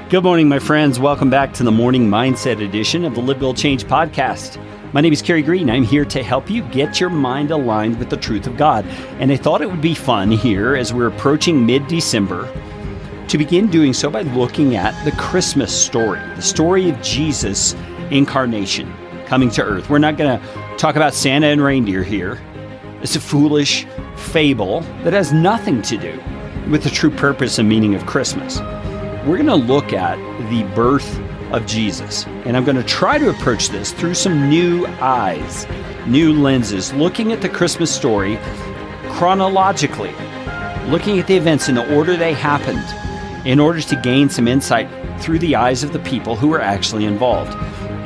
Good morning, my friends. Welcome back to the Morning Mindset edition of the Live Goal Change podcast. My name is Kerry Green. I'm here to help you get your mind aligned with the truth of God. And I thought it would be fun here as we're approaching mid-December to begin doing so by looking at the Christmas story, the story of Jesus' incarnation, coming to earth. We're not going to talk about Santa and reindeer here. It's a foolish fable that has nothing to do with the true purpose and meaning of Christmas. We're going to look at the birth of Jesus, and I'm going to try to approach this through some new eyes, new lenses, looking at the Christmas story chronologically, looking at the events in the order they happened in order to gain some insight through the eyes of the people who were actually involved.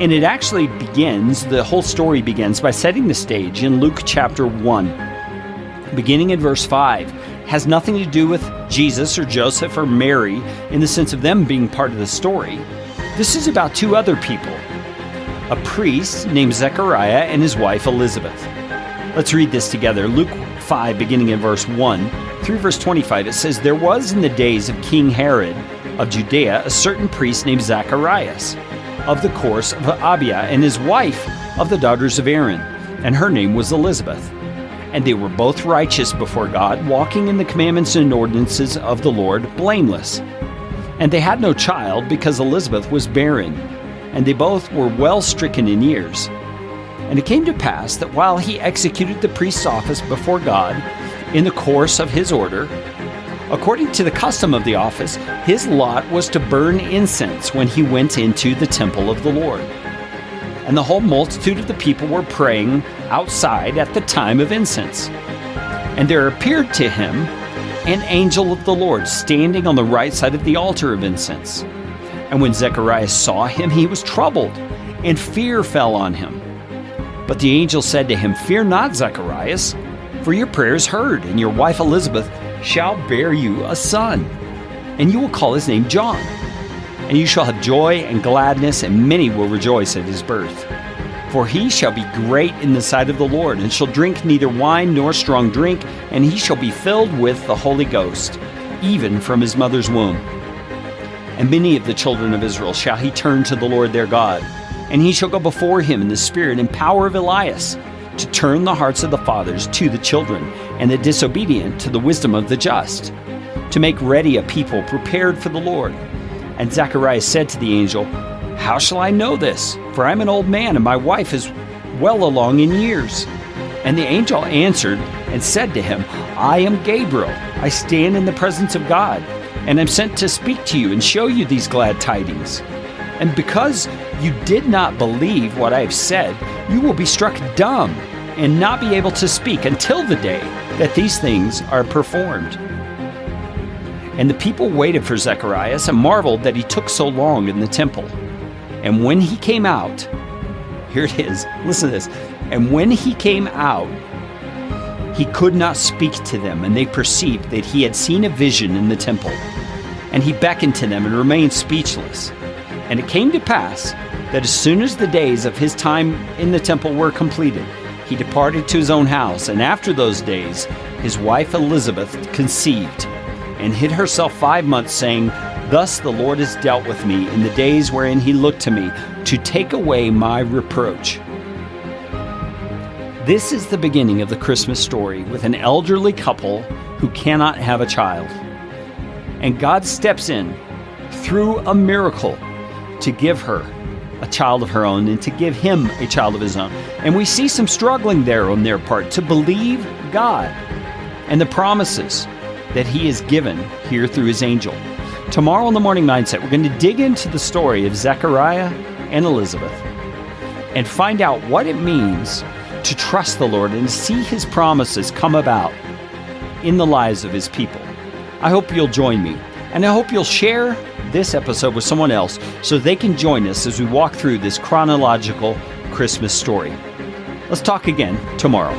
And it actually begins, the whole story begins by setting the stage in Luke chapter 1, beginning in verse 5. Has nothing to do with Jesus or Joseph or Mary in the sense of them being part of the story. This is about two other people, a priest named Zechariah and his wife Elizabeth. Let's read this together. Luke 5, beginning in verse 1 through verse 25, it says, "There was in the days of King Herod of Judea a certain priest named Zacharias of the course of Abia, and his wife of the daughters of Aaron, and her name was Elizabeth. And they were both righteous before God, walking in the commandments and ordinances of the Lord, blameless. And they had no child, because Elizabeth was barren, and they both were well stricken in years. And it came to pass that while he executed the priest's office before God in the course of his order, according to the custom of the office, his lot was to burn incense when he went into the temple of the Lord. And the whole multitude of the people were praying outside at the time of incense. And there appeared to him an angel of the Lord standing on the right side of the altar of incense. And when Zechariah saw him, he was troubled, and fear fell on him. But the angel said to him, "Fear not, Zacharias, for your prayer is heard, and your wife Elizabeth shall bear you a son, and you will call his name John. And you shall have joy and gladness, and many will rejoice at his birth. For he shall be great in the sight of the Lord, and shall drink neither wine nor strong drink, and he shall be filled with the Holy Ghost, even from his mother's womb. And many of the children of Israel shall he turn to the Lord their God, and he shall go before him in the spirit and power of Elias, to turn the hearts of the fathers to the children, and the disobedient to the wisdom of the just, to make ready a people prepared for the Lord." And Zacharias said to the angel, "How shall I know this? For I am an old man, and my wife is well along in years." And the angel answered and said to him, "I am Gabriel. I stand in the presence of God, and am sent to speak to you and show you these glad tidings. And because you did not believe what I have said, you will be struck dumb and not be able to speak until the day that these things are performed." And the people waited for Zacharias and marveled that he took so long in the temple. And when he came out, here it is, listen to this. And when he came out, he could not speak to them, and they perceived that he had seen a vision in the temple. And he beckoned to them and remained speechless. And it came to pass that as soon as the days of his time in the temple were completed, he departed to his own house. And after those days, his wife Elizabeth conceived, and hid herself 5 months, saying, "Thus the Lord has dealt with me in the days wherein he looked to me, to take away my reproach." This is the beginning of the Christmas story, with an elderly couple who cannot have a child. And God steps in through a miracle to give her a child of her own and to give him a child of his own. And we see some struggling there on their part to believe God and the promises that he has given here through his angel. Tomorrow on the Morning Mindset, we're going to dig into the story of Zechariah and Elizabeth and find out what it means to trust the Lord and see his promises come about in the lives of his people. I hope you'll join me, and I hope you'll share this episode with someone else so they can join us as we walk through this chronological Christmas story. Let's talk again tomorrow.